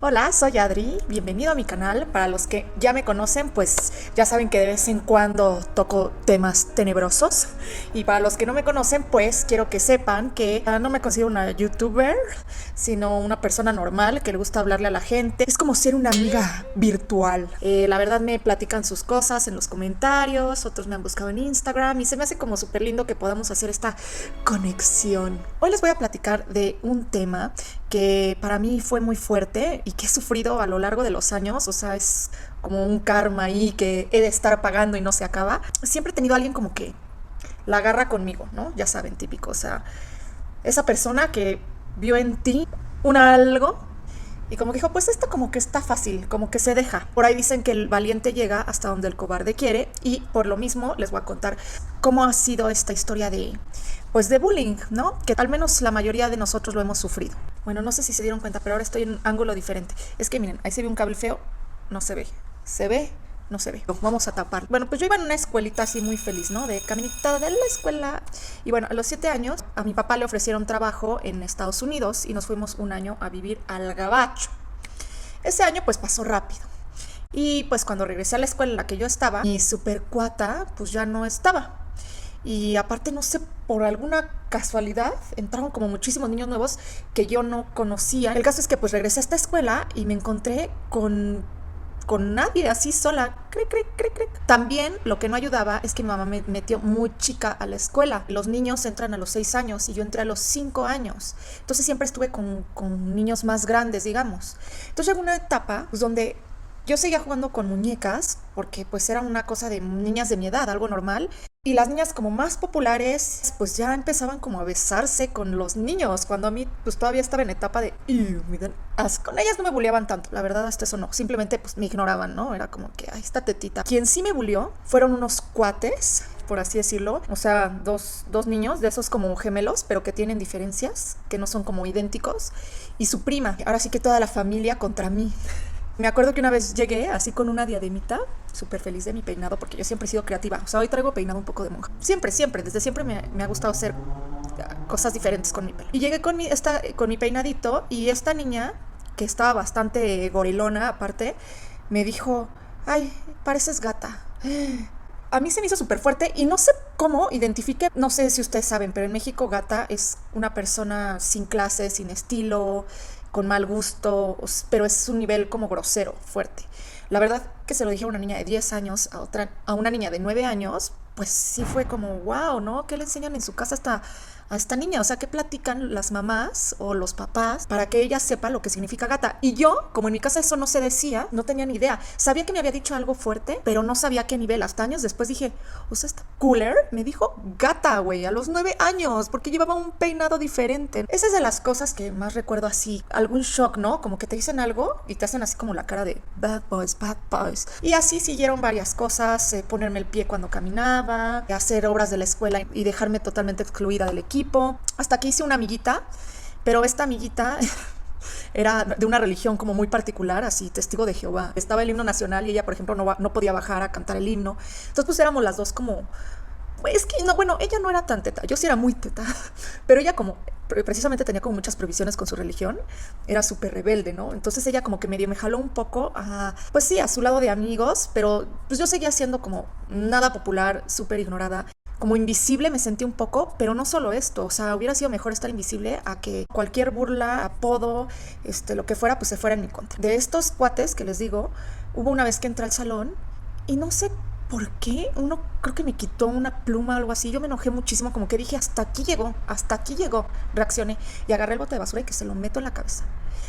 Hola, soy Adri, bienvenido a mi canal. Para los que ya me conocen, pues ya saben que de vez en cuando toco temas tenebrosos. Y para los que no me conocen, pues quiero que sepan que no me considero una youtuber, sino una persona normal que le gusta hablarle a la gente. Es como ser una amiga virtual. La verdad me platican sus cosas en los comentarios, otros me han buscado en Instagram y se me hace como súper lindo que podamos hacer esta conexión. Hoy les voy a platicar de un tema que para mí fue muy fuerte y que he sufrido a lo largo de los años, o sea, es como un karma ahí que he de estar pagando y no se acaba. Siempre he tenido a alguien como que la agarra conmigo, ¿no? Ya saben, típico, o sea, esa persona que vio en ti un algo y como que dijo, pues esto como que está fácil, como que se deja. Por ahí dicen que el valiente llega hasta donde el cobarde quiere y por lo mismo les voy a contar cómo ha sido esta historia pues de bullying, ¿no? Que al menos la mayoría de nosotros lo hemos sufrido. Bueno, no sé si se dieron cuenta, pero ahora estoy en un ángulo diferente. Es que miren, ahí se ve un cable feo, no se ve. Se ve, no se ve. Vamos a tapar. Bueno, pues yo iba en una escuelita así muy feliz, ¿no? De caminita de la escuela. Y bueno, a los 7 años a mi papá le ofrecieron trabajo en Estados Unidos y nos fuimos un año a vivir al Gabacho. Ese año pues pasó rápido. Y pues cuando regresé a la escuela en la que yo estaba, mi super cuata pues ya no estaba. Y aparte, no sé, por alguna casualidad, entraron como muchísimos niños nuevos que yo no conocía. El caso es que pues regresé a esta escuela y me encontré con nadie, así sola. Cric, cric, cric, cric. También lo que no ayudaba es que mi mamá me metió muy chica a la escuela. Los niños entran a los 6 años y yo entré a los 5 años. Entonces siempre estuve con niños más grandes, digamos. Entonces llegó una etapa pues, donde yo seguía jugando con muñecas porque pues era una cosa de niñas de mi edad, algo normal. Y las niñas como más populares, pues ya empezaban como a besarse con los niños, cuando a mí pues todavía estaba en etapa de, me dan asco. Con ellas no me bulleaban tanto, la verdad hasta eso no, simplemente pues me ignoraban, ¿no? Era como que, ay, esta tetita. Quien sí me bulleó fueron unos cuates, por así decirlo, o sea, dos niños de esos como gemelos, pero que tienen diferencias, que no son como idénticos, y su prima. Ahora sí que toda la familia contra mí. Me acuerdo que una vez llegué así con una diademita, súper feliz de mi peinado, porque yo siempre he sido creativa. O sea, hoy traigo peinado un poco de monja. Siempre, siempre, desde siempre me ha gustado hacer cosas diferentes con mi pelo. Y llegué con mi peinadito y esta niña, que estaba bastante gorilona aparte, me dijo, ay, pareces gata. A mí se me hizo súper fuerte y no sé cómo identifique, no sé si ustedes saben, pero en México gata es una persona sin clase, sin estilo, con mal gusto, pero es un nivel como grosero, fuerte. La verdad que se lo dije a una niña de 10 años, a una niña de 9 años, pues sí fue como, wow, ¿no? ¿Qué le enseñan en su casa a esta niña? O sea, ¿qué platican las mamás o los papás para que ella sepa lo que significa gata? Y yo, como en mi casa eso no se decía, no tenía ni idea. Sabía que me había dicho algo fuerte, pero no sabía qué nivel. Hasta años después dije, o sea, esta cooler me dijo gata, güey, a los 9 años, porque llevaba un peinado diferente. Esa es de las cosas que más recuerdo así. Algún shock, ¿no? Como que te dicen algo y te hacen así como la cara de bad boys, bad boys. Y así siguieron varias cosas, ponerme el pie cuando caminaba, hacer obras de la escuela y dejarme totalmente excluida del equipo. Hasta que hice una amiguita, pero esta amiguita era de una religión como muy particular, así testigo de Jehová. Estaba el himno nacional y ella, por ejemplo, no podía bajar a cantar el himno. Entonces pues éramos las dos como... Es que, no, bueno, ella no era tan teta, yo sí era muy teta, pero ella como precisamente tenía como muchas provisiones con su religión, era súper rebelde, ¿no? Entonces ella como que medio me jaló un poco a, pues sí, a su lado de amigos, pero pues yo seguía siendo como nada popular, súper ignorada. Como invisible me sentí un poco, pero no solo esto, o sea, hubiera sido mejor estar invisible a que cualquier burla, apodo, lo que fuera, pues se fuera en mi contra. De estos cuates que les digo, hubo una vez que entré al salón y no sé por qué, uno creo que me quitó una pluma o algo así, yo me enojé muchísimo, como que dije, hasta aquí llegó, reaccioné y agarré el bote de basura y que se lo meto en la cabeza.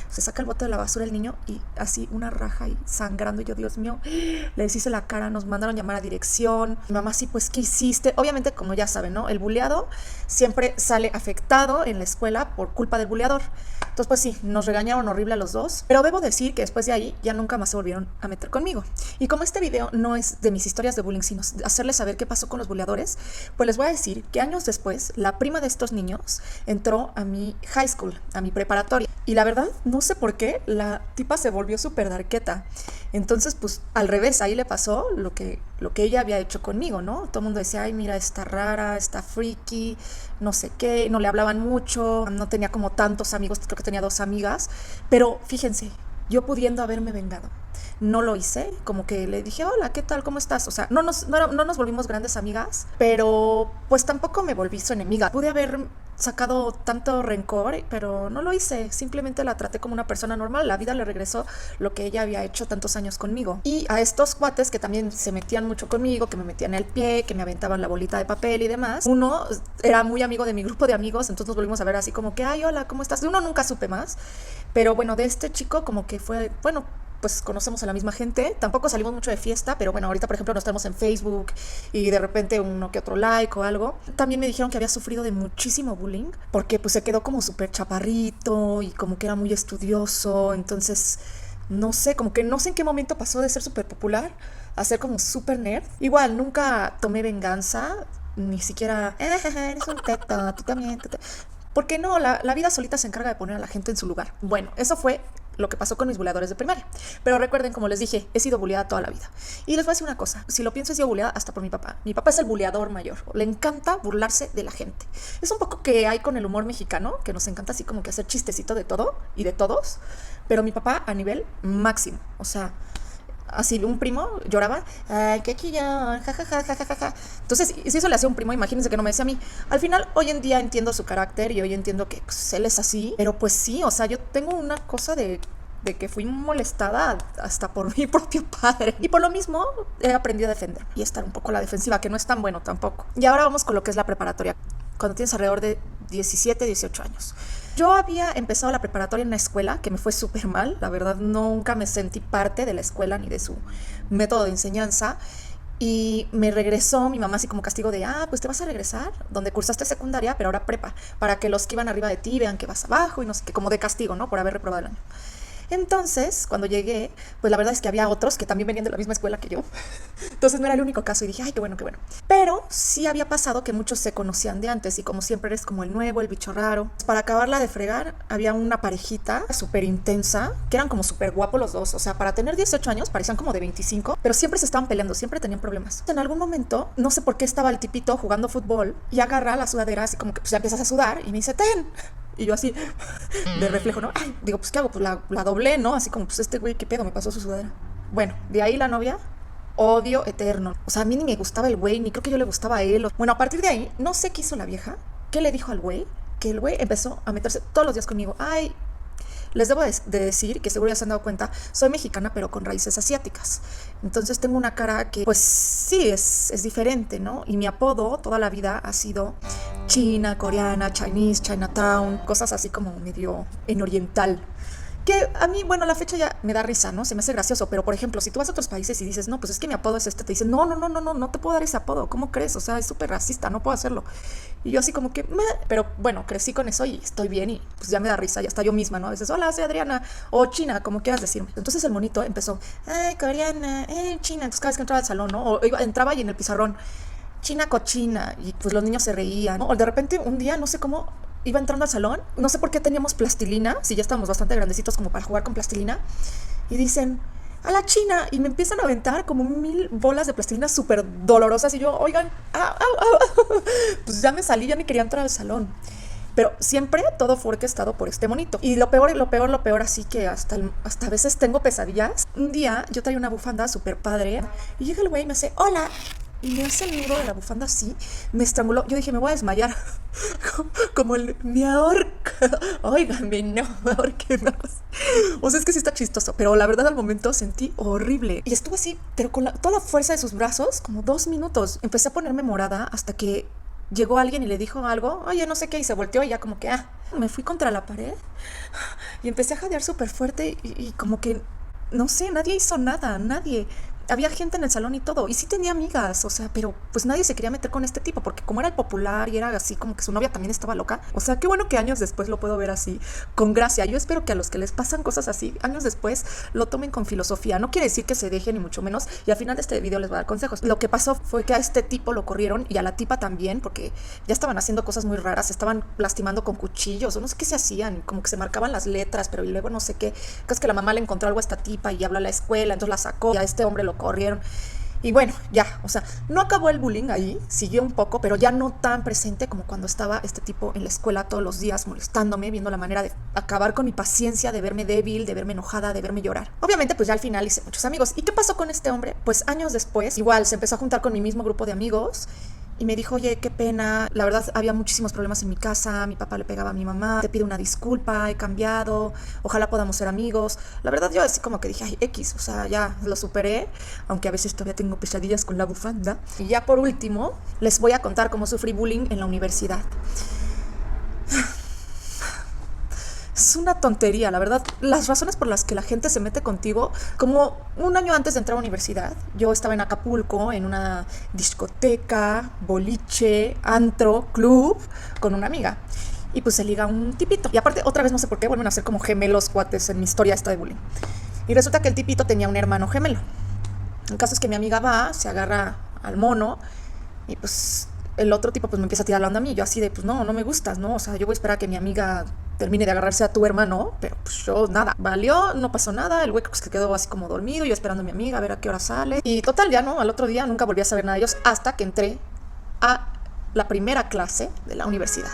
Se saca el bote de la basura el niño y así una raja y sangrando. Y yo, Dios mío, le deshice la cara, nos mandaron llamar a dirección. Mi mamá, sí, pues, ¿qué hiciste? Obviamente, como ya saben, ¿no? El buleado siempre sale afectado en la escuela por culpa del buleador. Entonces, pues sí, nos regañaron horrible a los dos. Pero debo decir que después de ahí ya nunca más se volvieron a meter conmigo. Y como este video no es de mis historias de bullying, sino hacerles saber qué pasó con los buleadores, pues les voy a decir que años después, la prima de estos niños entró a mi high school, a mi preparatoria. Y la verdad, no sé por qué, la tipa se volvió súper darqueta. Entonces, pues, al revés, ahí le pasó lo que ella había hecho conmigo, ¿no? Todo el mundo decía, ay, mira, está rara, está freaky, no sé qué, no le hablaban mucho, no tenía como tantos amigos, creo que tenía 2 amigas. Pero, fíjense, yo pudiendo haberme vengado. No lo hice, como que le dije, hola, ¿qué tal? ¿Cómo estás? O sea, no nos volvimos grandes amigas, pero pues tampoco me volví su enemiga. Pude haber sacado tanto rencor, pero no lo hice, simplemente la traté como una persona normal. La vida le regresó lo que ella había hecho tantos años conmigo. Y a estos cuates que también se metían mucho conmigo, que me metían el pie, que me aventaban la bolita de papel y demás, uno era muy amigo de mi grupo de amigos, entonces nos volvimos a ver así como que, ay, hola, ¿cómo estás? De uno nunca supe más, pero bueno, de este chico como que fue, bueno, pues conocemos a la misma gente, tampoco salimos mucho de fiesta, pero bueno, ahorita por ejemplo nos tenemos en Facebook y de repente uno que otro like o algo. También me dijeron que había sufrido de muchísimo bullying, porque pues se quedó como súper chaparrito y como que era muy estudioso, entonces no sé, como que no sé en qué momento pasó de ser súper popular a ser como súper nerd. Igual, nunca tomé venganza, ni siquiera, eres un teto, tú también, porque no, la vida solita se encarga de poner a la gente en su lugar. Bueno, eso fue lo que pasó con mis buleadores de primaria. Pero recuerden, como les dije, he sido buleada toda la vida. Y les voy a decir una cosa, si lo pienso, he sido buleada hasta por mi papá. Mi papá es el buleador mayor, le encanta burlarse de la gente. Es un poco que hay con el humor mexicano, que nos encanta así como que hacer chistecito de todo y de todos, pero mi papá a nivel máximo, o sea, así un primo lloraba, ay, qué chillón, jajaja, jajaja. Entonces, si eso le hacía un primo, imagínense que no me decía a mí. Al final, hoy en día entiendo su carácter y hoy entiendo que pues, él es así, pero pues sí, o sea, yo tengo una cosa de que fui molestada hasta por mi propio padre. Y por lo mismo he aprendido a defender y estar un poco a la defensiva, que no es tan bueno tampoco. Y ahora vamos con lo que es la preparatoria, cuando tienes alrededor de 17, 18 años. Yo había empezado la preparatoria en una escuela que me fue súper mal, la verdad nunca me sentí parte de la escuela ni de su método de enseñanza. Y me regresó mi mamá así como castigo de, pues te vas a regresar donde cursaste secundaria, pero ahora prepa, para que los que iban arriba de ti vean que vas abajo y no sé qué, como de castigo, ¿no? Por haber reprobado el año. Entonces, cuando llegué, pues la verdad es que había otros que también venían de la misma escuela que yo. Entonces no era el único caso y dije, ay, qué bueno, qué bueno. Pero sí había pasado que muchos se conocían de antes y como siempre eres como el nuevo, el bicho raro. Para acabarla de fregar, había una parejita súper intensa, que eran como súper guapos los dos. O sea, para tener 18 años parecían como de 25, pero siempre se estaban peleando, siempre tenían problemas. En algún momento, no sé por qué estaba el tipito jugando fútbol y agarra la sudadera así como que pues ya empiezas a sudar y me dice, ten. Y yo así, de reflejo, ¿no? Ay, digo, pues, ¿qué hago? Pues la doblé, ¿no? Así como, pues, este güey, ¿qué pedo? Me pasó su sudadera. Bueno, de ahí la novia, odio eterno. O sea, a mí ni me gustaba el güey, ni creo que yo le gustaba a él. Bueno, a partir de ahí, no sé qué hizo la vieja, qué le dijo al güey, que el güey empezó a meterse todos los días conmigo. Ay, les debo de decir, que seguro ya se han dado cuenta, soy mexicana pero con raíces asiáticas. Entonces tengo una cara que pues sí es diferente, ¿no? Y mi apodo toda la vida ha sido China, coreana, Chinese, Chinatown, cosas así como medio en oriental. Que a mí, bueno, a la fecha ya me da risa, ¿no? Se me hace gracioso, pero por ejemplo, si tú vas a otros países y dices, no, pues es que mi apodo es este, te dicen, no te puedo dar ese apodo, ¿cómo crees? O sea, es súper racista, no puedo hacerlo. Y yo así como que, meh. Pero bueno, crecí con eso y estoy bien y pues ya me da risa, ya está yo misma, ¿no? A veces, hola, soy Adriana, o China, como quieras decirme. Entonces el monito empezó, ay, coreana, China. Entonces cada vez que entraba al salón, ¿no? O entraba y en el pizarrón, China cochina, y pues los niños se reían, ¿no? O de repente un día, no sé cómo, iba entrando al salón, no sé por qué teníamos plastilina, si ya estábamos bastante grandecitos como para jugar con plastilina, y dicen, a la China, y me empiezan a aventar como 1000 bolas de plastilina súper dolorosas, y yo, oigan, pues ya me salí, ya me quería entrar al salón. Pero siempre todo fue orquestado por este monito. Y lo peor, así que hasta a veces tengo pesadillas. Un día yo traía una bufanda súper padre y llega el güey y me hace, hola. Y me hace el nudo de la bufanda así, me estranguló. Yo dije, me voy a desmayar. Como el, me ahorca. Óigame, no, ahorqueme. O sea, es que sí está chistoso. Pero la verdad, al momento sentí horrible. Y estuvo así, pero con toda la fuerza de sus brazos, como 2 minutos. Empecé a ponerme morada hasta que llegó alguien y le dijo algo. Oye, no sé qué. Y se volteó y ya como que, me fui contra la pared. Y empecé a jadear súper fuerte. Y como que, no sé, nadie hizo nada, nadie. Había gente en el salón y todo, y sí tenía amigas, o sea, pero pues nadie se quería meter con este tipo, porque como era el popular y era así como que su novia también estaba loca, o sea, qué bueno que años después lo puedo ver así, con gracia. Yo espero que a los que les pasan cosas así, años después, lo tomen con filosofía. No quiere decir que se dejen, ni mucho menos, y al final de este video les voy a dar consejos. Lo que pasó fue que a este tipo lo corrieron, y a la tipa también, porque ya estaban haciendo cosas muy raras, estaban lastimando con cuchillos, o no sé qué se hacían, como que se marcaban las letras, pero y luego no sé qué, es que la mamá le encontró algo a esta tipa y habló a la escuela, entonces la sacó, y a este hombre lo corrieron. Y bueno, ya, o sea, no acabó el bullying ahí, siguió un poco, pero ya no tan presente como cuando estaba este tipo en la escuela todos los días molestándome, viendo la manera de acabar con mi paciencia, de verme débil, de verme enojada, de verme llorar. Obviamente, pues ya al final hice muchos amigos. ¿Y qué pasó con este hombre? Pues años después, igual se empezó a juntar con mi mismo grupo de amigos y me dijo, oye, qué pena, la verdad había muchísimos problemas en mi casa, mi papá le pegaba a mi mamá, te pido una disculpa, he cambiado, ojalá podamos ser amigos. La verdad yo así como que dije, ay, X, o sea, ya lo superé, aunque a veces todavía tengo pesadillas con la bufanda. Y ya por último, les voy a contar cómo sufrí bullying en la universidad. Es una tontería, la verdad. Las razones por las que la gente se mete contigo, como un año antes de entrar a la universidad, yo estaba en Acapulco, en una discoteca, boliche, antro, club, con una amiga. Y pues se liga un tipito. Y aparte, otra vez no sé por qué, vuelven a ser como gemelos cuates en mi historia esta de bullying. Y resulta que el tipito tenía un hermano gemelo. El caso es que mi amiga va, se agarra al mono y pues el otro tipo pues me empieza a tirar la onda a mí. Yo así de, pues no me gustas, ¿no? O sea, yo voy a esperar a que mi amiga termine de agarrarse a tu hermano, pero pues yo nada, valió, no pasó nada, el güey pues que quedó así como dormido, yo esperando a mi amiga a ver a qué hora sale. Y total, ya no, al otro día nunca volví a saber nada de ellos hasta que entré a la primera clase de la universidad.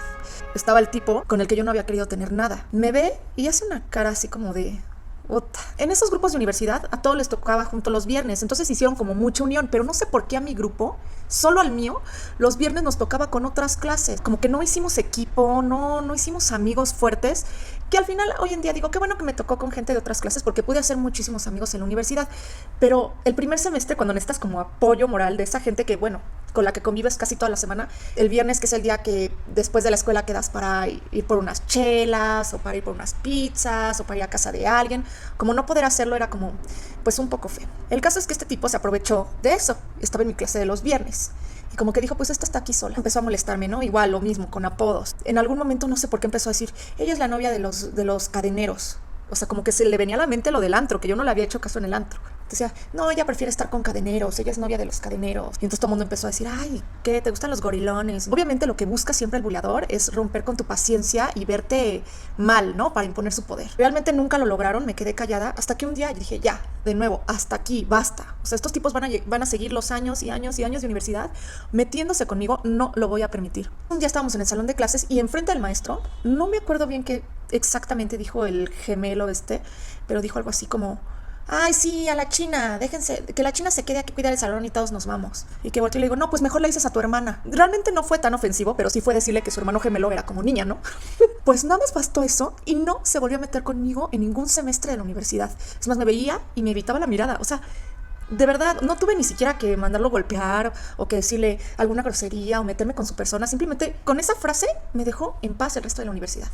Estaba el tipo con el que yo no había querido tener nada. Me ve y hace una cara así como de... Ota. En esos grupos de universidad a todos les tocaba junto los viernes, entonces hicieron como mucha unión, pero no sé por qué a mi grupo, solo al mío, los viernes nos tocaba con otras clases, como que no hicimos equipo, no hicimos amigos fuertes, que al final hoy en día digo, qué bueno que me tocó con gente de otras clases porque pude hacer muchísimos amigos en la universidad, pero el primer semestre cuando necesitas como apoyo moral de esa gente que bueno, con la que convives casi toda la semana, el viernes que es el día que después de la escuela quedas para ir por unas chelas o para ir por unas pizzas o para ir a casa de alguien, como no poder hacerlo era como pues un poco feo. El caso es que este tipo se aprovechó de eso, estaba en mi clase de los viernes y como que dijo, pues esta está aquí sola, empezó a molestarme, ¿no? Igual lo mismo con apodos. En algún momento no sé por qué empezó a decir, ella es la novia de los cadeneros. O sea, como que se le venía a la mente lo del antro, que yo no le había hecho caso en el antro. Decía, no, ella prefiere estar con cadeneros, ella es novia de los cadeneros. Y entonces todo el mundo empezó a decir, ay, ¿qué? ¿Te gustan los gorilones? Obviamente lo que busca siempre el buleador es romper con tu paciencia y verte mal, ¿no? Para imponer su poder. Realmente nunca lo lograron, me quedé callada, hasta que un día dije, ya, de nuevo, hasta aquí, basta. O sea, estos tipos van a seguir los años y años y años de universidad metiéndose conmigo, no lo voy a permitir. Un día estábamos en el salón de clases y enfrente del maestro, no me acuerdo bien qué exactamente dijo el gemelo pero dijo algo así como, ay, sí, a la China, déjense, que la China se quede aquí a cuidar el salón y todos nos vamos. Y que volteó y le digo, no, pues mejor le dices a tu hermana. Realmente no fue tan ofensivo, pero sí fue decirle que su hermano gemelo era como niña, ¿no? Pues nada más bastó eso y no se volvió a meter conmigo en ningún semestre de la universidad. Es más, me veía y me evitaba la mirada, o sea... De verdad, no tuve ni siquiera que mandarlo golpear o que decirle alguna grosería o meterme con su persona. Simplemente con esa frase me dejó en paz el resto de la universidad.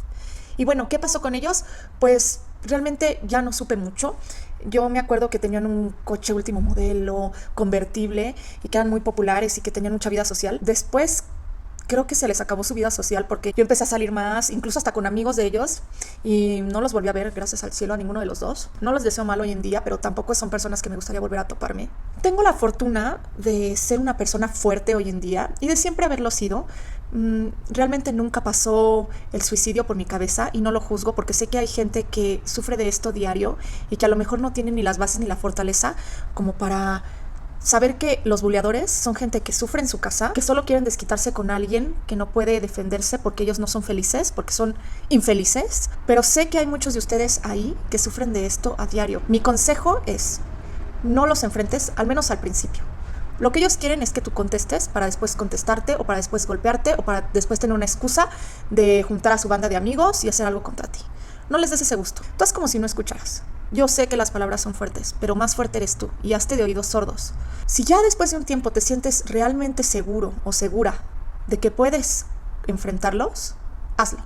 Y bueno, ¿qué pasó con ellos? Pues realmente ya no supe mucho. Yo me acuerdo que tenían un coche último modelo, convertible, y que eran muy populares y que tenían mucha vida social. Después creo que se les acabó su vida social porque yo empecé a salir más, incluso hasta con amigos de ellos, y no los volví a ver, gracias al cielo, a ninguno de los dos. No los deseo mal hoy en día, pero tampoco son personas que me gustaría volver a toparme. Tengo la fortuna de ser una persona fuerte hoy en día y de siempre haberlo sido. Realmente nunca pasó el suicidio por mi cabeza y no lo juzgo porque sé que hay gente que sufre de esto diario y que a lo mejor no tiene ni las bases ni la fortaleza como para saber que los buleadores son gente que sufre en su casa, que solo quieren desquitarse con alguien que no puede defenderse porque ellos no son felices, porque son infelices. Pero sé que hay muchos de ustedes ahí que sufren de esto a diario. Mi consejo es, no los enfrentes, al menos al principio. Lo que ellos quieren es que tú contestes para después contestarte o para después golpearte o para después tener una excusa de juntar a su banda de amigos y hacer algo contra ti. No les des ese gusto. Tú haz como si no escucharas. Yo sé que las palabras son fuertes, pero más fuerte eres tú y hazte de oídos sordos. Si ya después de un tiempo te sientes realmente seguro o segura de que puedes enfrentarlos, hazlo.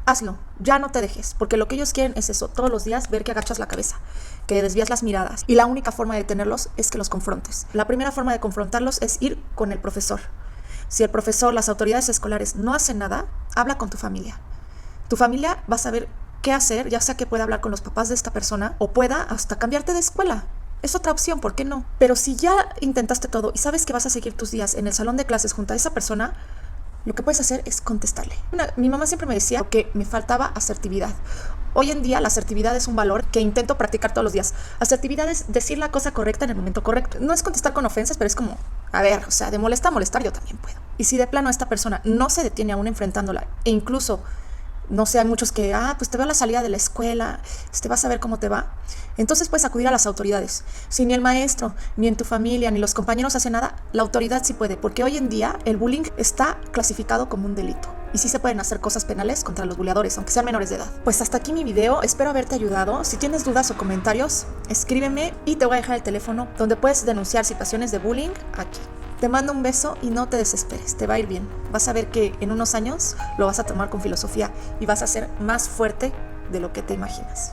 Hazlo, ya no te dejes, porque lo que ellos quieren es eso, todos los días ver que agachas la cabeza, que desvías las miradas, y la única forma de detenerlos es que los confrontes. La primera forma de confrontarlos es ir con el profesor. Si el profesor, las autoridades escolares no hacen nada, habla con tu familia. Tu familia va a saber qué hacer, ya sea que pueda hablar con los papás de esta persona o pueda hasta cambiarte de escuela. Es otra opción, ¿por qué no? Pero si ya intentaste todo y sabes que vas a seguir tus días en el salón de clases junto a esa persona, lo que puedes hacer es contestarle. Mi mamá siempre me decía que me faltaba asertividad. Hoy en día la asertividad es un valor que intento practicar todos los días. Asertividad es decir la cosa correcta en el momento correcto. No es contestar con ofensas, pero es como, a ver, o sea, de molestar a molestar yo también puedo. Y si de plano esta persona no se detiene aún enfrentándola, e incluso, no sé, hay muchos que, pues te veo a la salida de la escuela, vas a ver cómo te va. Entonces puedes acudir a las autoridades. Si ni el maestro, ni en tu familia, ni los compañeros hacen nada, la autoridad sí puede, porque hoy en día el bullying está clasificado como un delito. Y sí se pueden hacer cosas penales contra los buleadores, aunque sean menores de edad. Pues hasta aquí mi video, espero haberte ayudado. Si tienes dudas o comentarios, escríbeme y te voy a dejar el teléfono donde puedes denunciar situaciones de bullying aquí. Te mando un beso y no te desesperes, te va a ir bien. Vas a ver que en unos años lo vas a tomar con filosofía y vas a ser más fuerte de lo que te imaginas.